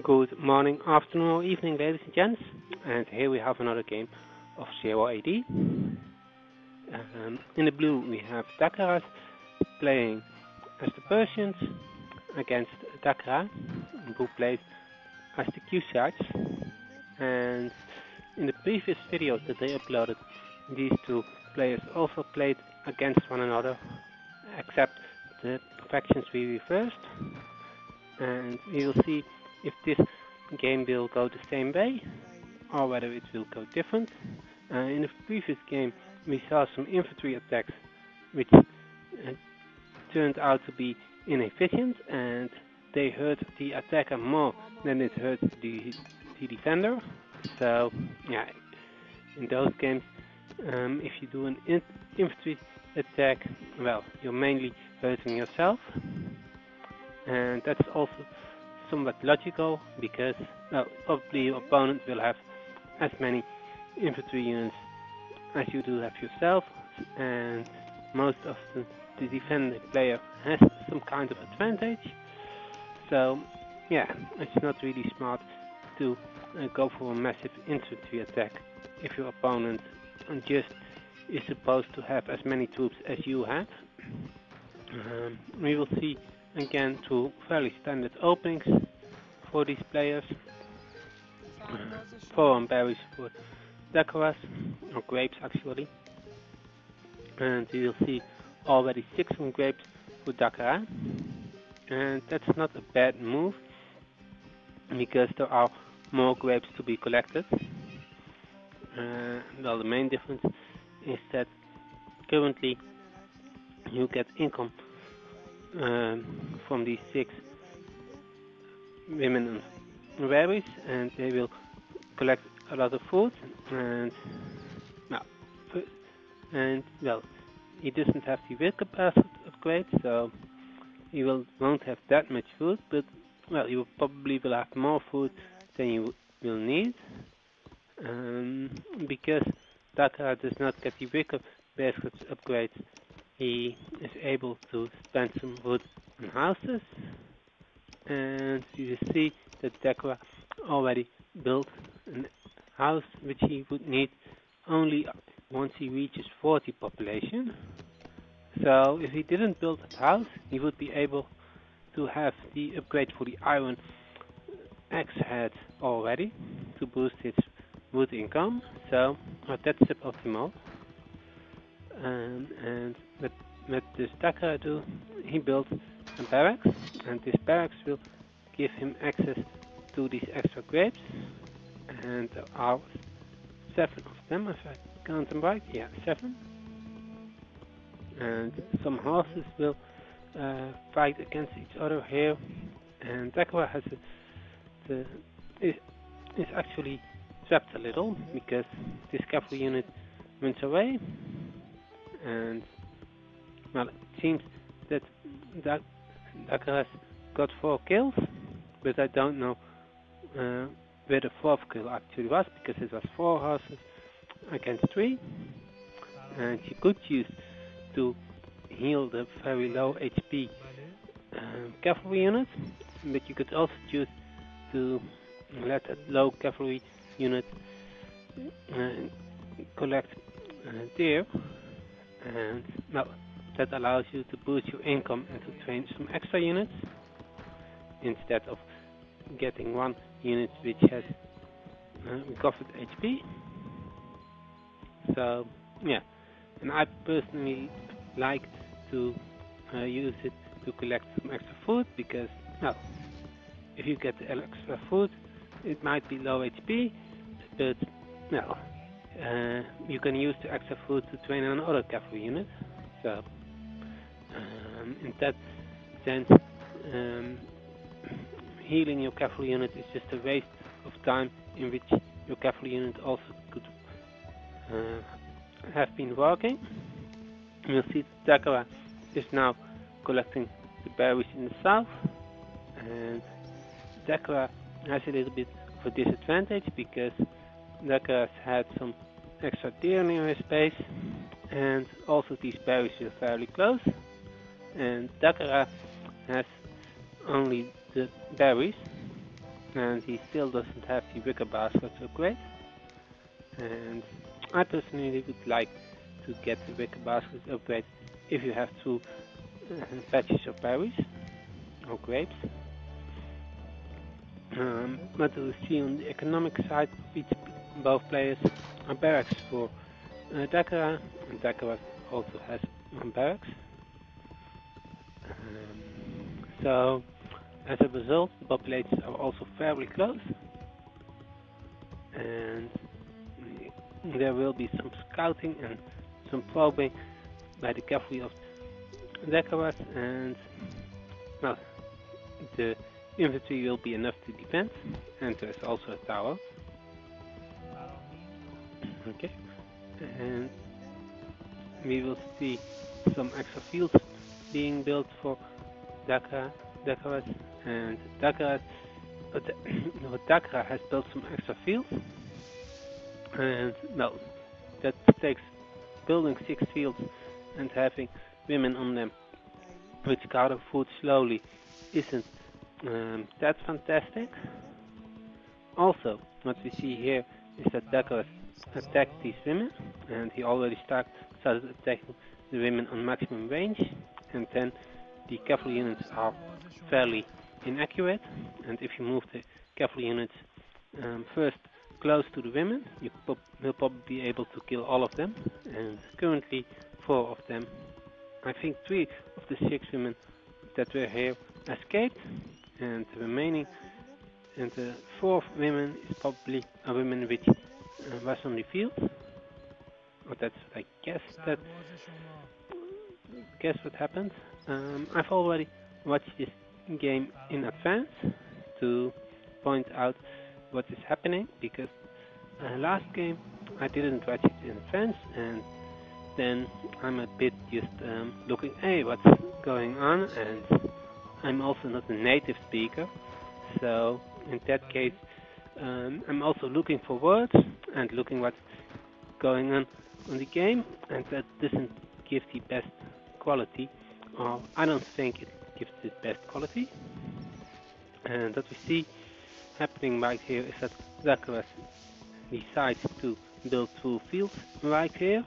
Good morning, afternoon, or evening, ladies and gents. And here we have another game of 0AD. In the blue, we have Dakaras playing as the Persians against Dakara, who plays as the Kushites. And in the previous videos that they uploaded, these two players also played against one another, except the factions we reversed. And we will see if this game will go the same way or whether it will go different. In the previous game we saw some infantry attacks which turned out to be inefficient, and they hurt the attacker more than it hurt the defender. So yeah, in those games if you do an infantry attack, well, you're mainly hurting yourself, and that's also somewhat logical because probably your opponent will have as many infantry units as you do have yourself, and most often the defending player has some kind of advantage. So yeah, it's not really smart to go for a massive infantry attack if your opponent just is supposed to have as many troops as you have. We will see again two fairly standard openings for these players. 4 on berries for Dakaras, or grapes actually. And we will see already 6 on grapes for Dakara. And that's not a bad move, because there are more grapes to be collected. Well, the main difference is that currently you get income from these 6 women and berries, and they will collect a lot of food, and he doesn't have the weight capacity upgrade, so he won't have that much food, but well, you probably will have more food than you will need, because Dakar does not get the wicker baskets upgrades. He is able to spend some wood on houses, and you see that Dakar already built a house which he would need only once he reaches 40 population. So if he didn't build that house, he would be able to have the upgrade for the iron axe head already to boost his wood income. So that's suboptimal. And what this Dakar do? He built a barracks, and this barracks will give him access to these extra grapes, and there are 7 of them if I count them right. Yeah, 7. And some horses will fight against each other here, and Dakar has is actually trapped a little because this cavalry unit runs away, and well, it seems that Dakar has got 4 kills, but I don't know where the 4th kill actually was, because it was 4 horses against 3, and you could choose to heal the very low HP cavalry unit, but you could also choose to let that low cavalry unit collect deer, and well, that allows you to boost your income and to train some extra units instead of getting one unit which has recovered HP. So yeah, and I personally like to use it to collect some extra food, because well, if you get the extra food, it might be low HP, but well, you can use the extra food to train another cavalry unit. So in that sense, healing your cavalry unit is just a waste of time, in which your cavalry unit also could have been working. You'll see that Dakara is now collecting the berries in the south, and Dakara has a little bit of a disadvantage because Dakara has had some extra deer near his base, and also these berries are fairly close, and Dakara has only the berries, and he still doesn't have the wicker baskets upgrade. And I personally would like to get the wicker baskets upgrade if you have two patches of berries or grapes. But we see on the economic side, both players are barracks for Dakara, and Dakara also has barracks. So, as a result, the populations are also fairly close, and there will be some scouting and some probing by the cavalry of Dakaras, and well, the infantry will be enough to defend, and there's also a tower. Okay, and we will see some extra fields being built for Dakaras, and Dakaras. Dakara has built some extra fields, and well, that takes building 6 fields and having women on them which gather food slowly isn't that fantastic. Also, what we see here is that Dakar attacked these women, and he already started attacking the women on maximum range, and then the cavalry units are fairly inaccurate, and if you move the cavalry units first close to the women, you will probably be able to kill all of them, and currently 4 of them, I think 3 of the 6 women that were here escaped, and the remaining, and the 4th woman is probably a woman which was on the field, or that's what I guess what happened. I've already watched this game in advance to point out what is happening, because last game I didn't watch it in advance, and then I'm a bit just looking, hey, what's going on, and I'm also not a native speaker, so in that case I'm also looking for words and looking what's going on the game, and that doesn't give the best quality, or I don't think it gives the best quality. And what we see happening right here is that Zacharias decides to build 2 fields right here,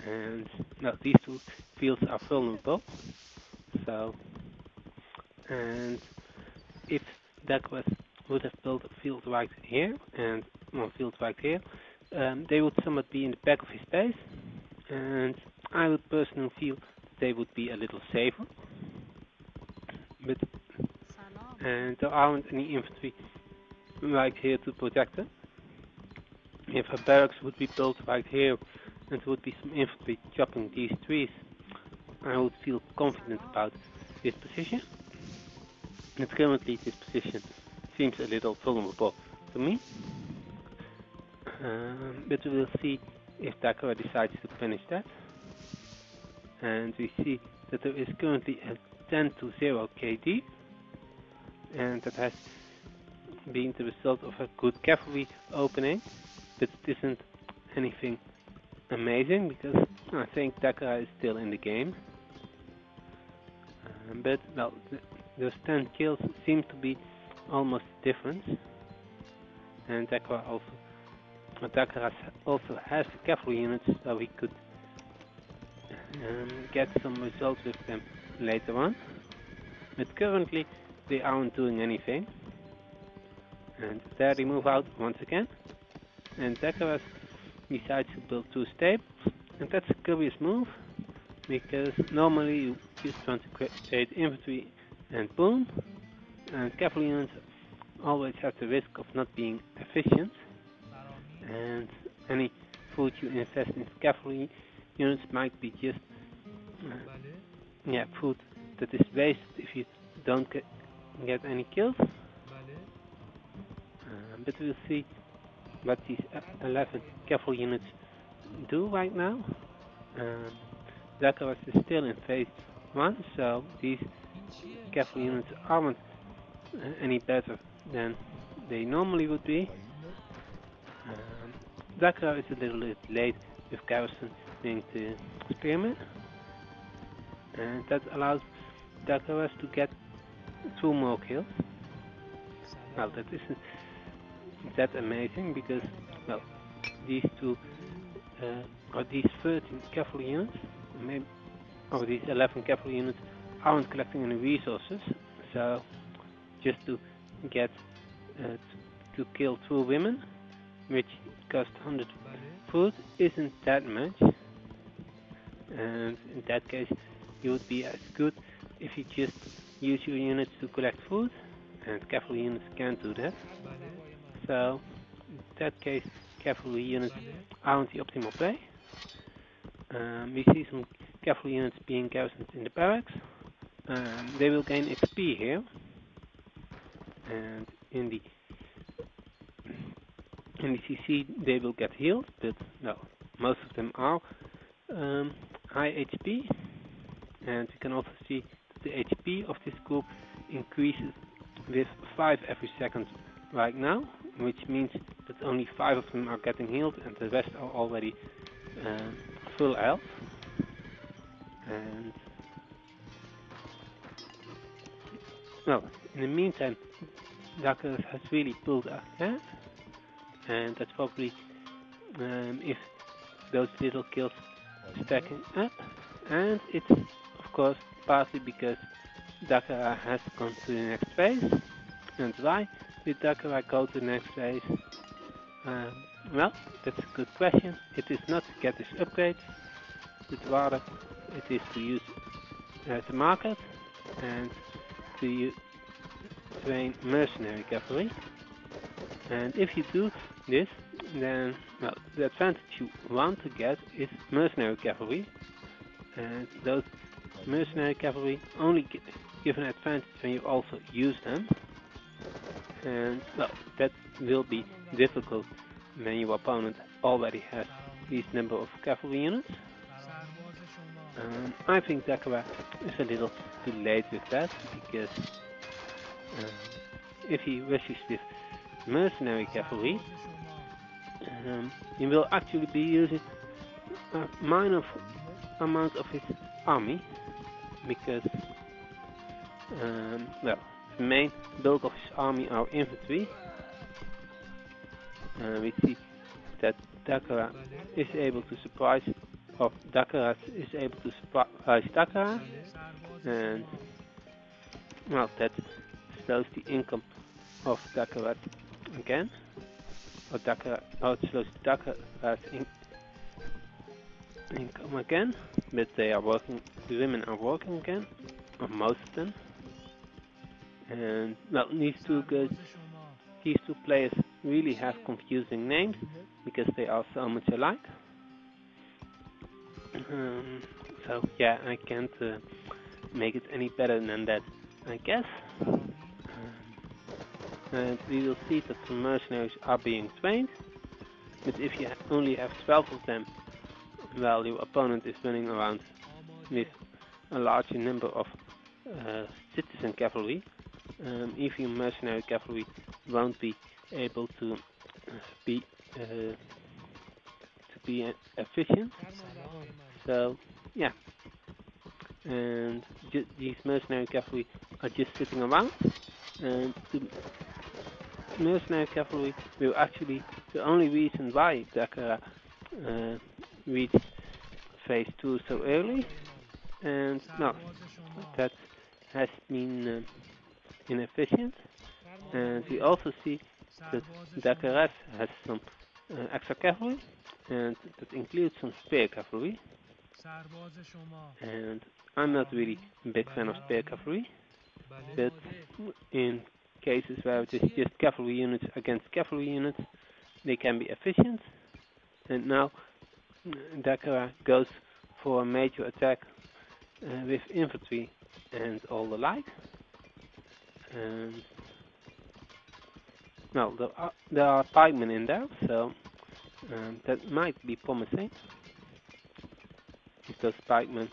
and now these 2 fields are vulnerable. So, and if Zacharias would have built a field right here and 1 field right here, they would somewhat be in the back of his base, and I would personally feel they would be a little safer. But and there aren't any infantry right here to protect them. If a barracks would be built right here and there would be some infantry chopping these trees, I would feel confident about this position. And currently this position seems a little vulnerable to me. But we will see if Dakar decides to finish that. And we see that there is currently a 10-0 KD, and that has been the result of a good cavalry opening, but it isn't anything amazing because I think Dakar is still in the game. But well, those 10 kills seem to be almost different, and Dakar also has the cavalry units, so we could get some results with them later on. But currently they aren't doing anything, and there they move out once again, and Zacharias decides to build 2 stables, and that's a curious move, because normally you just want to create infantry and boom, and cavalry units always have the risk of not being efficient, and any food you invest in cavalry units might be just food that is wasted if you don't get any kills. But we'll see what these 11 cavalry units do right now. Zacharias is still in phase 1, so these cavalry units aren't any better than they normally would be. Zacharias is a little bit late with garrison being the spearman, and that allows Zacharias to get 2 more kills. well, that isn't that amazing because, well, these two or these 13 cavalry units, maybe, or these 11 cavalry units aren't collecting any resources. So just to get to kill 2 women, which cost 100 food, isn't that much. And in that case, it would be as good if you just use your units to collect food, and cavalry units can't do that. So in that case, cavalry units aren't the optimal play. We see some cavalry units being garrisoned in the barracks. They will gain XP here, and in the CC they will get healed, but no, most of them are high HP, and you can also see that the HP of this group increases with 5 every second right now, which means that only 5 of them are getting healed and the rest are already full health. And well, in the meantime, Douglas has really pulled ahead, and that's probably if those little kills stacking up, and it's of course partly because Dakara has gone to the next phase. And why did Dakara go to the next phase? Well, that's a good question. It is not to get this upgrade, but rather it is to use the market and to train mercenary cavalry. And if you do this, then well, the advantage you want to get is mercenary cavalry, and those mercenary cavalry only give an advantage when you also use them, and well, that will be difficult when your opponent already has these number of cavalry units. I think Dakara is a little too late with that, because if he rushes with mercenary cavalry, he will actually be using a minor amount of his army, because well, the main bulk of his army are infantry. We see that Dakara is able to surprise, or Dakara is able to surprise Dakara, and well, that slows the income of Dakara again, or it slows Dakara's income again, but they are working. The women are working again, or most of them, and well, these two players really have confusing names because they are so much alike. So yeah, I can't make it any better than that, I guess. And we will see that some mercenaries are being trained, but if you only have 12 of them, well, your opponent is running around with a larger number of citizen cavalry. Even mercenary cavalry won't be able to be efficient. So yeah, and these mercenary cavalry are just sitting around, and the mercenary cavalry will actually the only reason why Dakara reached phase 2 so early, and no, that has been inefficient. And we also see that Dakara has some extra cavalry, and that includes some spear cavalry. And I'm not really a big fan of spear cavalry, but in cases where it is just cavalry units against cavalry units, they can be efficient. And now Dakara goes for a major attack with infantry and all the like. And now there are pikemen in there, so that might be promising. If those pikemen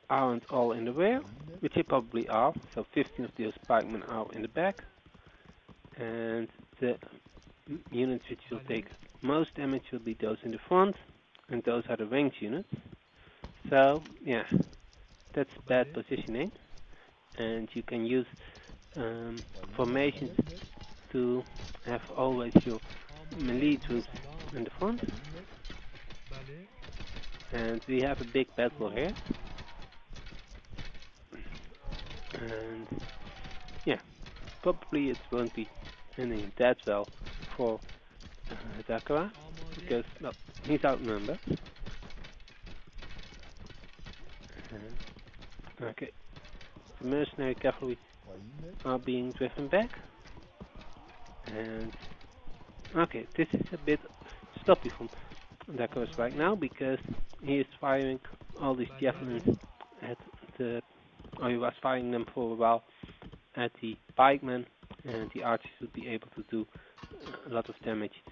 aren't all in the rear, which they probably are, so 15 of those pikemen are in the back, and the units which will take most damage will be those in the front, and those are the ranged units. So yeah, that's bad positioning, and you can use formations to have always your melee troops in the front, and we have a big battle here. And yeah, probably it won't be ending that well for Dakara because well, he's outnumbered. Okay, the mercenary cavalry are being driven back, and okay, this is a bit sloppy from Dakos right now because he is firing all these javelins at the, or he was firing them for a while at the pikemen, and the archers would be able to do a lot of damage,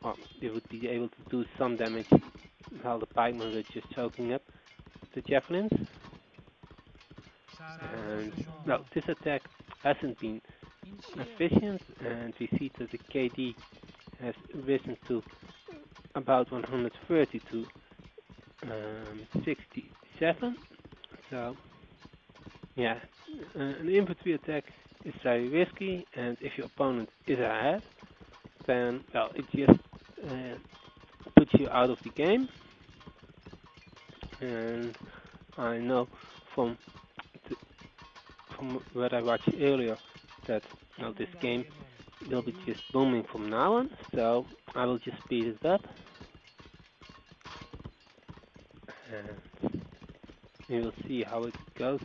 or they would be able to do some damage while the pikemen were just soaking up the javelins. And well, this attack hasn't been efficient, and we see that the KD has risen to about 130 to 67. So yeah, an infantry attack is very risky, and if your opponent is ahead, then well, it just puts you out of the game. And I know from from what I watched earlier that this game will be just booming from now on. So I will just speed it up, and we will see how it goes.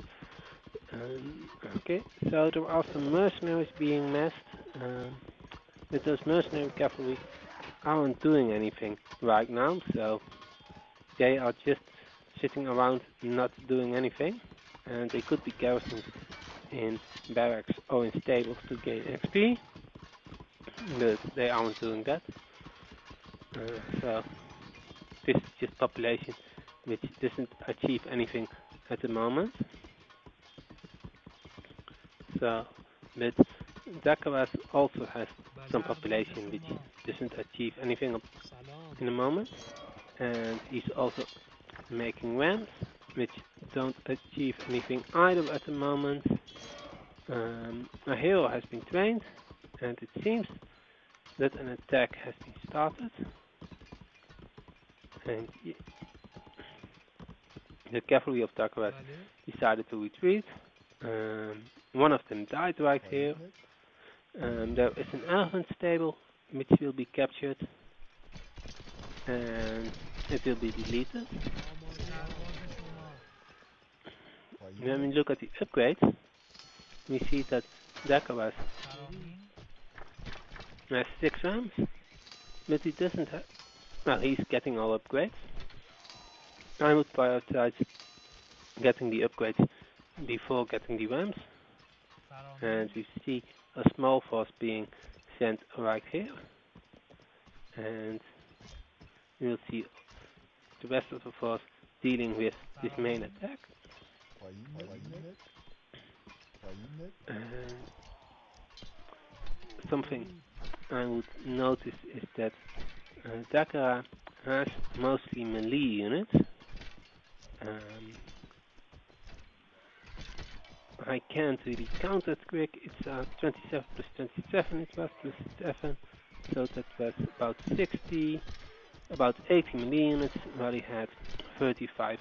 Okay, so there are some mercenaries being massed. But those mercenary cavalry aren't doing anything right now, so they are just sitting around not doing anything. And they could be garrisoned in barracks or in stables to gain XP, but they aren't doing that. So this is just population which doesn't achieve anything at the moment. So, but Dakaras also has some population which doesn't achieve anything in the moment, and he's also making rams which don't achieve anything either at the moment. A hero has been trained, and it seems that an attack has been started, and the cavalry of Dakaras decided to retreat. One of them died right here. There is an elephant stable which will be captured, and it will be deleted. When we look at the upgrades, we see that Dakaras has 6 rams, but he doesn't have, well, he's getting all upgrades. I would prioritize getting the upgrades before getting the rams, and we see a small force being sent right here, and we will see the rest of the force dealing with this main attack. And something I would notice is that Dakara has mostly melee units. I can't really count that quick. It's 27 plus 27, it was plus 7, so that was about 60, about 80 melee units, while he had 35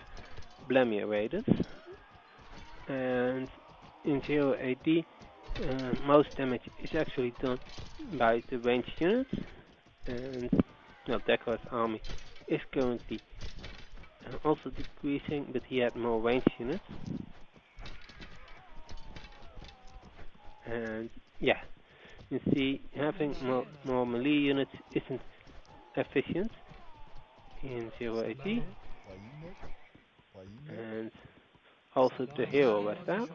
Blamia raiders. And in 0 AD, most damage is actually done by the ranged units, and Decora's army is currently also decreasing, but he had more ranged units. And yeah, you see, having more melee units isn't efficient in 0 AD, and also the hero was out.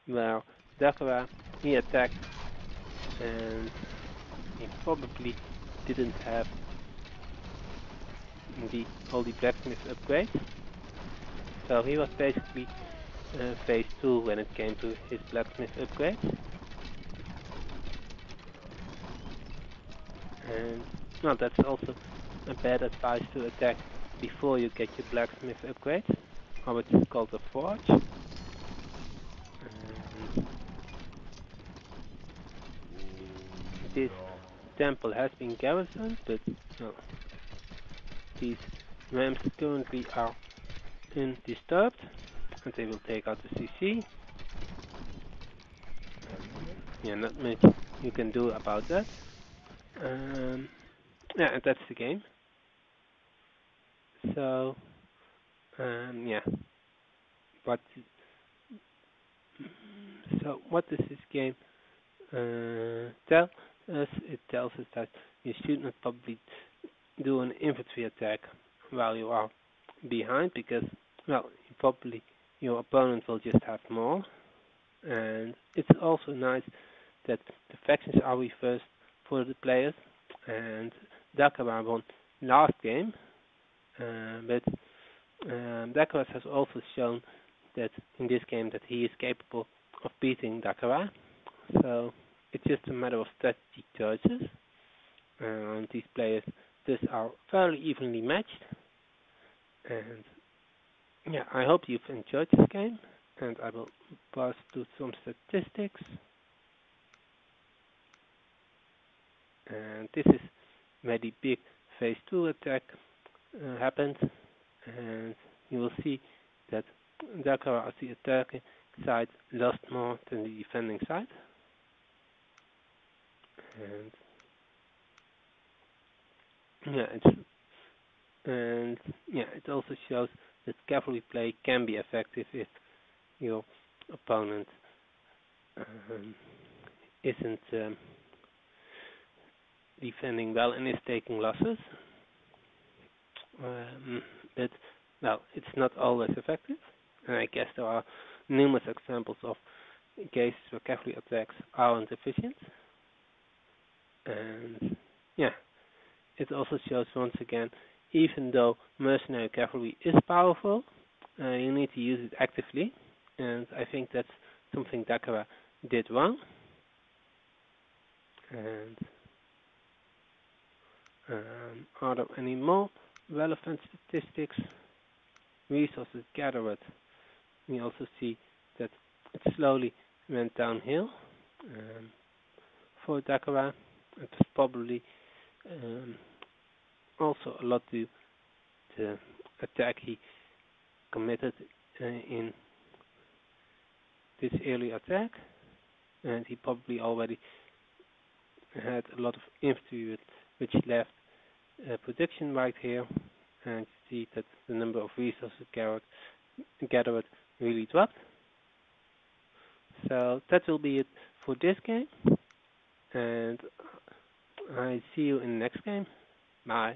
Well, Dakara, he attacked, and he probably didn't have all the blacksmith upgrades, so he was basically phase 2 when it came to his blacksmith upgrades. And well, that's also a bad advice to attack before you get your blacksmith upgrades, or it's called a forge. And this temple has been garrisoned, but well, these rams currently are undisturbed, and they will take out the CC. Yeah, not much you can do about that. Yeah, and that's the game. So, yeah. But so, what does this game tell us? It tells us that you should not probably do an infantry attack while you are behind, because, well, probably your opponent will just have more. And it's also nice that the factions are reversed for the players. And Dakara won last game, but Dakaras has also shown that in this game that he is capable of beating Dakara. So it's just a matter of strategy choices. These players thus are fairly evenly matched. And yeah, I hope you've enjoyed this game. And I will pass to some statistics. And this is where the big phase 2 attack happened. And you will see that Dakar as the attacking side lost more than the defending side. And it also shows that cavalry play can be effective if your opponent isn't defending well and is taking losses. But well, it's not always effective, and I guess there are numerous examples of cases where cavalry attacks aren't efficient. And yeah, it also shows once again, even though mercenary cavalry is powerful, you need to use it actively, and I think that's something Dakara did wrong. And are there any more relevant statistics? Resources gathered. We also see that it slowly went downhill for Dakara. It was probably also a lot to the attack he committed in this early attack, and he probably already had a lot of infantry which left production right here, and you see that the number of resources gathered really dropped. So that will be it for this game, and I see you in the next game. Bye.